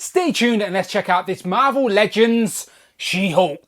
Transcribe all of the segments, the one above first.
Stay tuned and let's check out this Marvel Legends She-Hulk.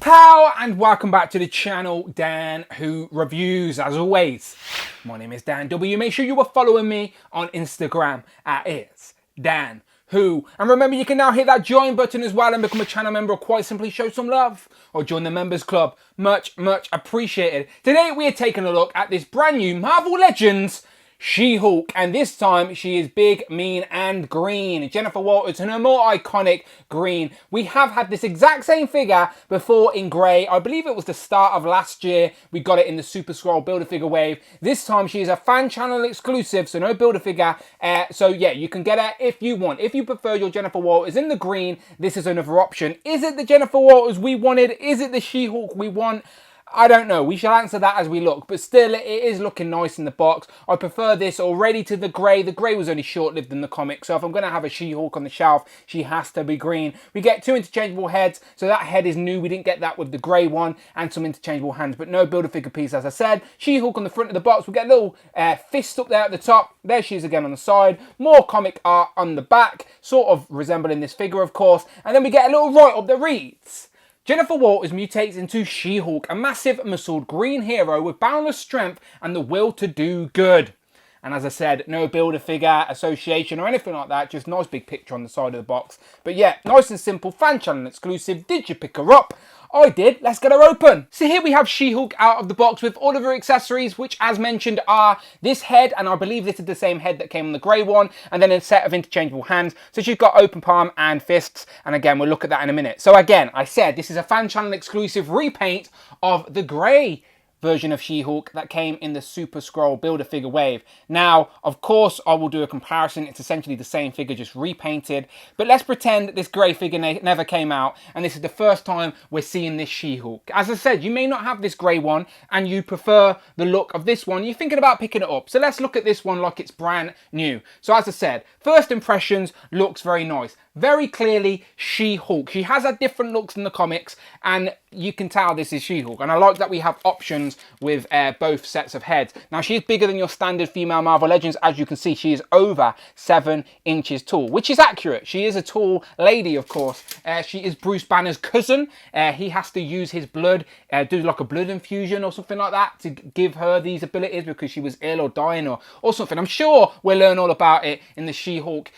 Pow and welcome back to the channel, Dan Who Reviews. As always, my name is Dan W. Make sure you are following me on Instagram at It's Dan Who. And remember, you can now hit that join button as well and become a channel member, or quite simply show some love or join the members club. Much appreciated. Today we are taking a look at this brand new Marvel Legends She-Hulk, and this time she is big, mean and green. Jennifer Walters in her more iconic green. We have had this exact same figure before in grey. I believe it was the start of last year. We got it in the Super Scroll Build-A-Figure wave. This time she is a fan channel exclusive, so no Build-A-Figure. So yeah, you can get her if you want. If you prefer your Jennifer Walters in the green, this is another option. Is it the Jennifer Walters we wanted? Is it the She-Hulk we want? I don't know. We shall answer that as we look, but still it is looking nice in the box. I prefer this already to the grey. The grey was only short-lived in the comic, so if I'm going to have a She-Hulk on the shelf, she has to be green. We get two interchangeable heads, so that head is new. We didn't get that with the grey one, and some interchangeable hands, but no Build-A-Figure piece, as I said. She-Hulk on the front of the box. We get a little fist up there at the top. There she is again on the side. More comic art on the back, sort of resembling this figure, of course. And then we get a little write-up that reads, Jennifer Walters mutates into She-Hulk, a massive muscled green hero with boundless strength and the will to do good. And as I said, no Build-A-Figure association or anything like that, just nice big picture on the side of the box. But yeah, nice and simple, fan channel exclusive. Did you pick her up? I did. Let's get her open. So here we have She-Hulk out of the box with all of her accessories, which as mentioned are this head, and I believe this is the same head that came on the grey one, and then a set of interchangeable hands. So she's got open palm and fists, and again, we'll look at that in a minute. So again, I said this is a fan channel exclusive repaint of the grey version of She-Hulk that came in the Super Scroll Build-A-Figure wave. Now, of course, I will do a comparison. It's essentially the same figure, just repainted. But let's pretend that this grey figure never came out, and this is the first time we're seeing this She-Hulk. As I said, you may not have this grey one, and you prefer the look of this one. You're thinking about picking it up. So let's look at this one like it's brand new. So as I said, first impressions, looks very nice. Very clearly She-Hulk. She has had different looks in the comics, and you can tell this is She-Hulk. And I like that we have options with both sets of heads. Now, she is bigger than your standard female Marvel Legends. As you can see, she is over 7 inches tall, which is accurate. She is a tall lady, of course. She is Bruce Banner's cousin. He has to use his blood, do like a blood infusion or something like that to give her these abilities because she was ill or dying or something. I'm sure we'll learn all about it in the She-Hulk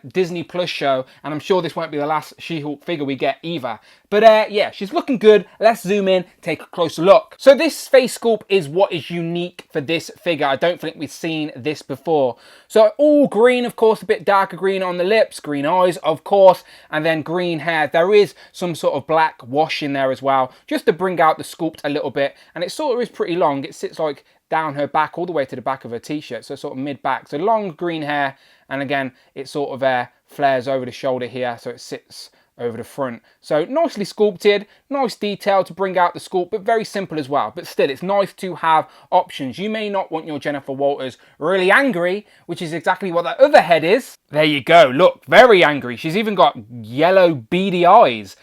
Disney Plus show. And I'm sure this won't be the last She-Hulk figure we get either. But yeah, she's looking good. Let's zoom in, take a closer look. So this face sculpt is what is unique for this figure. I don't think we've seen this before. So all green, of course, a bit darker green on the lips, green eyes, of course, and then green hair. There is some sort of black wash in there as well, just to bring out the sculpt a little bit. And it sort of is pretty long. It sits like down her back all the way to the back of her t-shirt, so sort of mid-back. So long green hair, and again, it sort of flares over the shoulder here, so it sits over the front. So nicely sculpted, nice detail to bring out the sculpt, but very simple as well. But still, it's nice to have options. You may not want your Jennifer Walters really angry, which is exactly what that other head is. There you go, look, very angry. She's even got yellow beady eyes,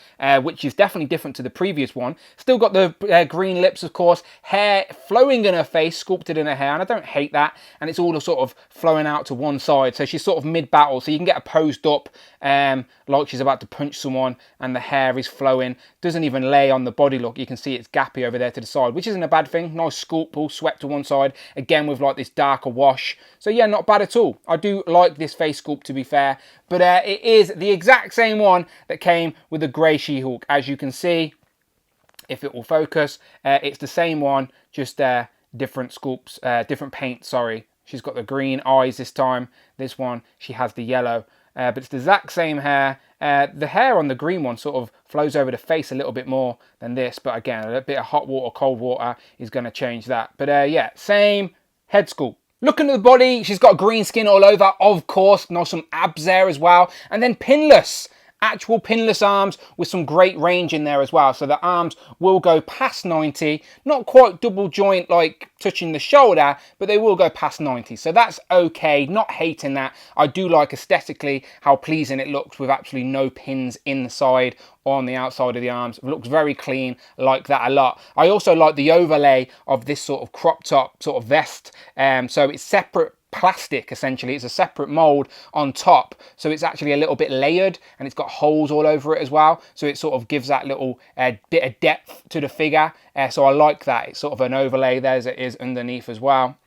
which is definitely different to the previous one. Still got the green lips, of course, hair flowing in her face, sculpted in her hair, and I don't hate that. And it's all sort of flowing out to one side, so she's sort of mid-battle, so you can get her posed up like she's about to punch someone, and the hair is flowing, doesn't even lay on the body. Look, you can see it's gappy over there to the side, which isn't a bad thing. Nice sculpt, all swept to one side, again with like this darker wash. So yeah, not bad at all. I do like this face sculpt, to be fair, but it is the exact same one that came with the grey She-Hulk. As you can see, if it will focus, it's the same one, just different sculpts, different paint, sorry. She's got the green eyes this time. This one, she has the yellow. But it's the exact same hair. The hair on the green one sort of flows over the face a little bit more than this. But again, a little bit of hot water, cold water is going to change that. But yeah, same head sculpt. Looking at the body, she's got green skin all over, of course. Nice some abs there as well. And then pinless. actual pinless arms with some great range in there as well. So the arms will go past 90, not quite double joint like touching the shoulder, but they will go past 90. So that's okay, not hating that. I do like aesthetically how pleasing it looks with absolutely no pins inside or on the outside of the arms. It looks very clean, like that a lot. I also like the overlay of this sort of crop top sort of vest. So it's separate plastic, essentially. It's a separate mold on top, so it's actually a little bit layered, and it's got holes all over it as well, so it sort of gives that little bit of depth to the figure. So I like that. It's sort of an overlay there as it is underneath as well.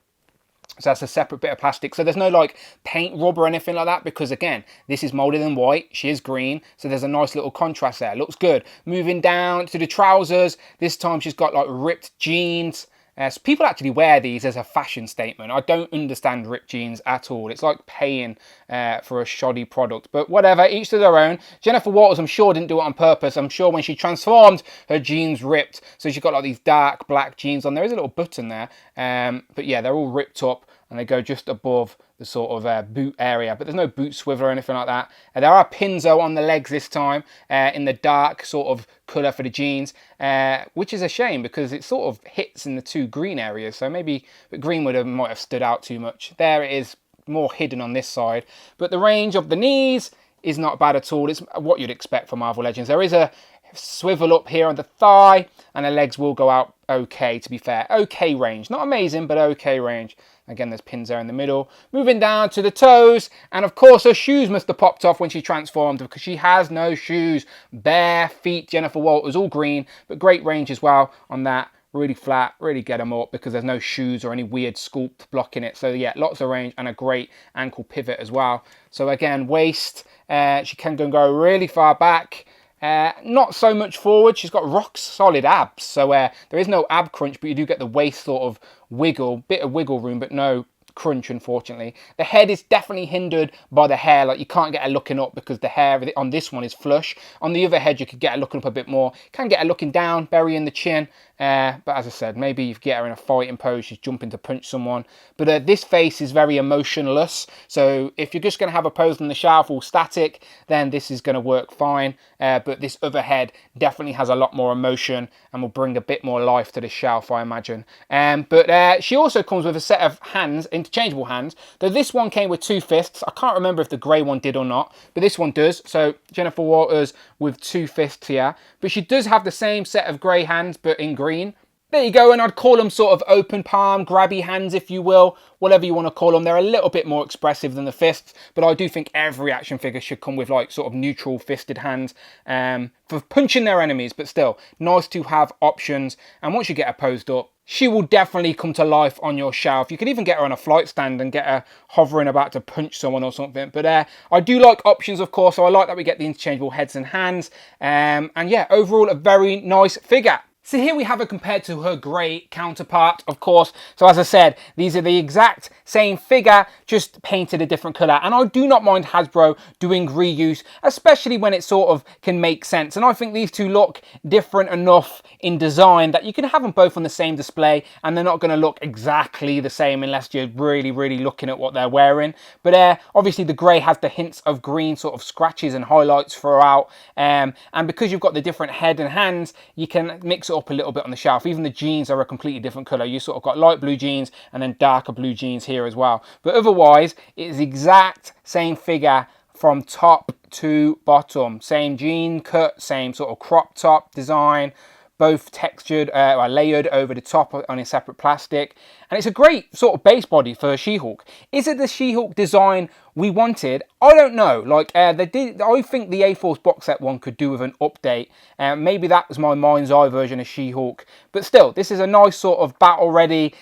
So that's a separate bit of plastic. So there's no like paint rub or anything like that, because again, this is molded in white, she is green, so there's a nice little contrast there. Looks good. Moving down to the trousers, this time she's got like ripped jeans. So people actually wear these as a fashion statement. I don't understand ripped jeans at all. It's like paying for a shoddy product, but whatever, each to their own. Jennifer Walters, I'm sure, didn't do it on purpose. I'm sure when she transformed, her jeans ripped. So she's got like these dark black jeans on. There is a little button there, but yeah, they're all ripped up and they go just above the sort of boot area, but there's no boot swivel or anything like that. There are pins though on the legs this time in the dark sort of colour for the jeans, which is a shame because it sort of hits in the two green areas, so maybe the green might have stood out too much. There it is, more hidden on this side, but the range of the knees is not bad at all. It's what you'd expect for Marvel Legends. There is a swivel up here on the thigh, and the legs will go out okay, to be fair. Okay range, not amazing, but okay range. Again, there's pins there in the middle. Moving down to the toes, and of course her shoes must have popped off when she transformed, because she has no shoes. Bare feet, Jennifer Walters, all green, but great range as well on that. Really flat, really get them up because there's no shoes or any weird sculpt blocking it. So yeah, lots of range and a great ankle pivot as well. So again, waist, she can go really far back. Not so much forward. She's got rock solid abs, so there is no ab crunch, but you do get the waist sort of wiggle, bit of wiggle room, but no crunch, unfortunately. The head is definitely hindered by the hair. Like, you can't get her looking up because the hair on this one is flush. On the other head, you could get her looking up a bit more. Can get her looking down, burying the chin. But as I said, maybe you get her in a fighting pose, she's jumping to punch someone. But this face is very emotionless, so if you're just going to have a pose on the shelf all static, then this is going to work fine. But this other head definitely has a lot more emotion and will bring a bit more life to the shelf, I imagine. But she also comes with a set of hands, interchangeable hands, though this one came with 2 fists. I can't remember if the grey one did or not, but this one does. So Jennifer Walters with 2 fists here, but she does have the same set of grey hands, but in green. There you go, and I'd call them sort of open palm, grabby hands, if you will, whatever you want to call them. They're a little bit more expressive than the fists, but I do think every action figure should come with like sort of neutral fisted hands for punching their enemies, but still, nice to have options. And once you get her posed up, she will definitely come to life on your shelf. You can even get her on a flight stand and get her hovering about to punch someone or something. But I do like options, of course, so I like that we get the interchangeable heads and hands. And yeah, overall, a very nice figure. So here we have her compared to her grey counterpart, of course. So as I said, these are the exact same figure, just painted a different colour. And I do not mind Hasbro doing reuse, especially when it sort of can make sense. And I think these two look different enough in design that you can have them both on the same display and they're not going to look exactly the same unless you're really, really looking at what they're wearing. But obviously the grey has the hints of green sort of scratches and highlights throughout. And because you've got the different head and hands, you can mix it up a little bit on the shelf. Even the jeans are a completely different colour. You sort of got light blue jeans and then darker blue jeans here as well. But otherwise, it's the exact same figure from top to bottom. Same jean cut, same sort of crop top design, both textured or layered over the top on a separate plastic. And it's a great sort of base body for She-Hulk. Is it the She-Hulk design we wanted? I don't know. Like I think the A-Force box set one could do with an update. Maybe that was my mind's eye version of She-Hulk. But still, this is a nice sort of battle ready,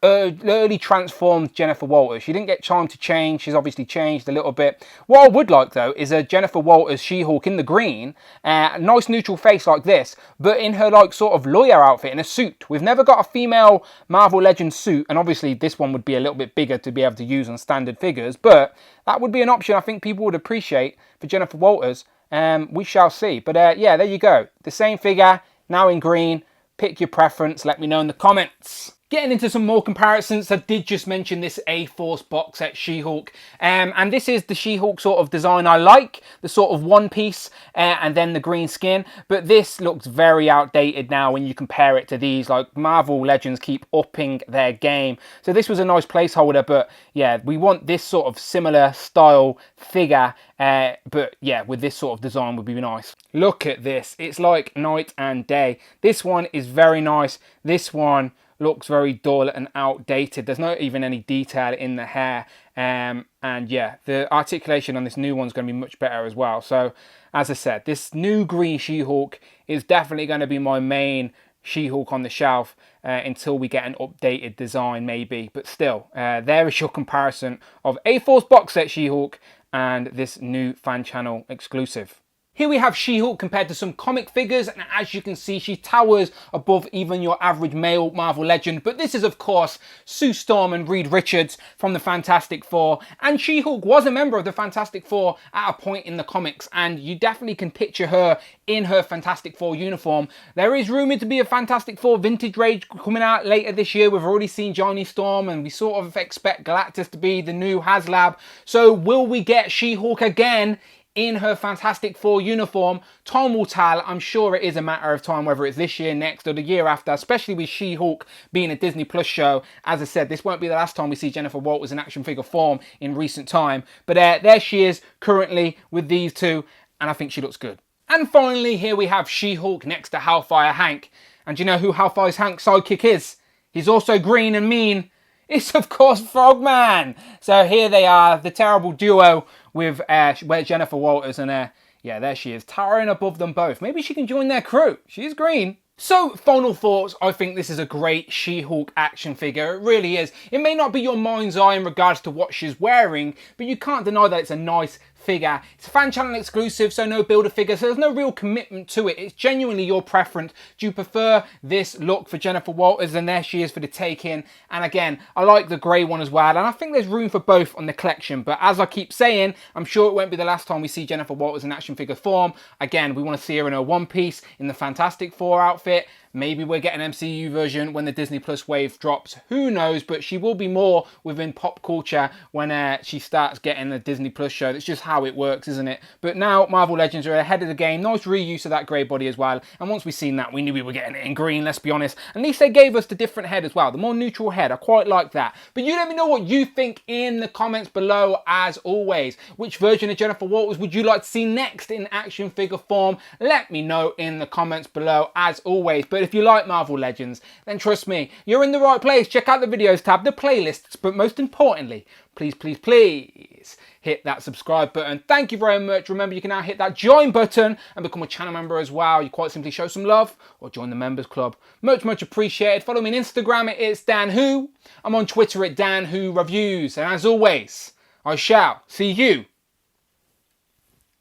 early transformed Jennifer Walters. She didn't get time to change. She's obviously changed a little bit. What I would like though is a Jennifer Walters She-Hulk in the green, nice neutral face like this, but in her like sort of lawyer outfit in a suit. We've never got a female Marvel Legends suit, and obviously this one would be a little bit bigger to be able to use on standard figures, but that would be an option I think people would appreciate for Jennifer Walters. We shall see. But yeah, there you go. The same figure, now in green. Pick your preference. Let me know in the comments. Getting into some more comparisons, I did just mention this A-Force box set She-Hulk, and this is the She-Hulk sort of design I like, the sort of one piece, and then the green skin, but this looks very outdated now when you compare it to these. Like, Marvel Legends keep upping their game, so this was a nice placeholder, but yeah, we want this sort of similar style figure, but yeah, with this sort of design would be nice. Look at this, it's like night and day. This one is very nice, this one looks very dull and outdated. There's not even any detail in the hair, and yeah, the articulation on this new one's going to be much better as well. So as I said, this new green She-Hulk is definitely going to be my main She-Hulk on the shelf until we get an updated design maybe, but still, there is your comparison of A-Force box set She-Hulk and this new fan channel exclusive. Here we have She-Hulk compared to some comic figures, and as you can see, she towers above even your average male Marvel Legend. But this is, of course, Sue Storm and Reed Richards from the Fantastic Four. And She-Hulk was a member of the Fantastic Four at a point in the comics, and you definitely can picture her in her Fantastic Four uniform. There is rumoured to be a Fantastic Four Vintage Rage coming out later this year. We've already seen Johnny Storm, and we sort of expect Galactus to be the new HasLab. So will we get She-Hulk again in her Fantastic Four uniform? Time will tell. I'm sure it is a matter of time, whether it's this year, next, or the year after, especially with She-Hulk being a Disney Plus show. As I said, this won't be the last time we see Jennifer Walters in action figure form in recent time. But there she is currently with these two, and I think she looks good. And finally, here we have She-Hulk next to Hellfire Hank. And do you know who Hellfire Hank's sidekick is? He's also green and mean. It's, of course, Frogman. So here they are, the terrible duo with Jennifer Walters, and yeah, there she is, towering above them both. Maybe she can join their crew. She's green. So, final thoughts. I think this is a great She-Hulk action figure. It really is. It may not be your mind's eye in regards to what she's wearing, but you can't deny that it's a nice figure. It's a fan channel exclusive, so no builder figure, so there's no real commitment to it. It's genuinely your preference. Do you prefer this look for Jennifer Walters? And there she is for the take-in. And again, I like the grey one as well, and I think there's room for both on the collection. But as I keep saying, I'm sure it won't be the last time we see Jennifer Walters in action figure form. Again, we want to see her in her one piece in the Fantastic Four outfit. Maybe we'll get an MCU version when the Disney Plus wave drops. Who knows? But she will be more within pop culture when she starts getting a Disney Plus show. That's just how it works, isn't it? But now Marvel Legends are ahead of the game. Nice reuse of that grey body as well. And once we've seen that, we knew we were getting it in green, let's be honest. At least they gave us the different head as well. The more neutral head. I quite like that. But you let me know what you think in the comments below, as always. Which version of Jennifer Walters would you like to see next in action figure form? Let me know in the comments below, as always. But if you like Marvel Legends, then trust me, you're in the right place. Check out the videos tab, the playlists, but most importantly, please, please, please hit that subscribe button. Thank you very much. Remember, you can now hit that join button and become a channel member as well. You quite simply show some love or join the members club. Much, much appreciated. Follow me on Instagram, it's Dan Who. I'm on Twitter at Dan Who Reviews. And as always, I shall see you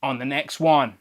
on the next one.